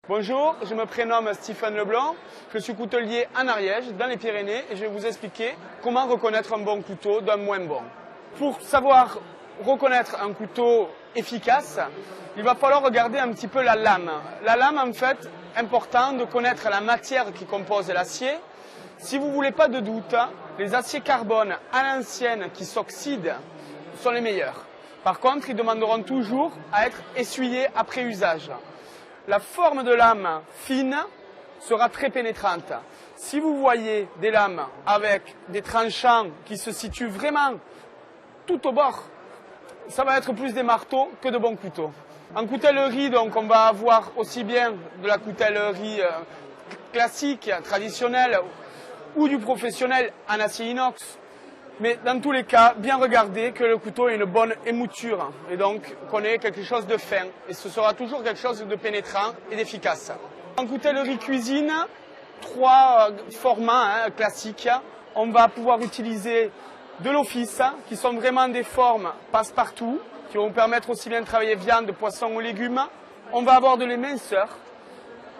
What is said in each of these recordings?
Bonjour, je me prénomme Stéphane Leblanc, je suis coutelier en Ariège, dans les Pyrénées, et je vais vous expliquer comment reconnaître un bon couteau d'un moins bon. Pour savoir reconnaître un couteau efficace, il va falloir regarder un petit peu la lame. La lame, en fait, important de connaître la matière qui compose l'acier. Si vous ne voulez pas de doute, les aciers carbone à l'ancienne qui s'oxydent sont les meilleurs. Par contre, ils demanderont toujours à être essuyés après usage. La forme de lame fine sera très pénétrante. Si vous voyez des lames avec des tranchants qui se situent vraiment tout au bord, ça va être plus des marteaux que de bons couteaux. En coutellerie, donc, on va avoir aussi bien de la coutellerie classique, traditionnelle, ou du professionnel en acier inox. Mais dans tous les cas, bien regarder que le couteau ait une bonne émouture et donc qu'on ait quelque chose de fin. Et ce sera toujours quelque chose de pénétrant et d'efficace. En coutellerie cuisine, trois formats classiques. On va pouvoir utiliser de l'office, qui sont vraiment des formes passe-partout, qui vont permettre aussi bien de travailler viande, poisson ou légumes. On va avoir de l'éminceur,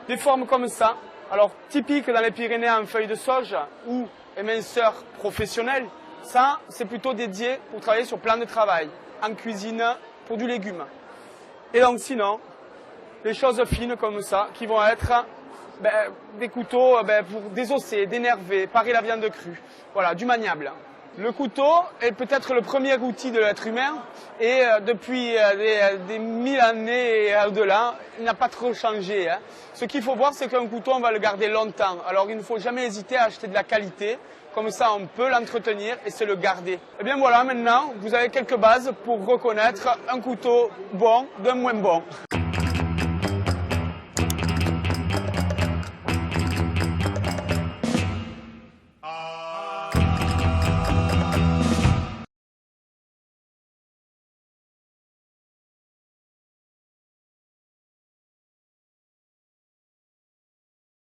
des formes comme ça. Alors typiques dans les Pyrénées en feuilles de sauge ou éminceur professionnel. Ça, c'est plutôt dédié pour travailler sur plan de travail, en cuisine, pour du légume. Et donc sinon, les choses fines comme ça, qui vont être des couteaux pour désosser, dénerver, parer la viande crue. Voilà, du maniable. Le couteau est peut-être le premier outil de l'être humain et depuis des 1000 années et au-delà, il n'a pas trop changé. Ce qu'il faut voir, c'est qu'un couteau, on va le garder longtemps. Alors il ne faut jamais hésiter à acheter de la qualité. Comme ça, on peut l'entretenir et se le garder. Et bien voilà, maintenant, vous avez quelques bases pour reconnaître un couteau bon d'un moins bon.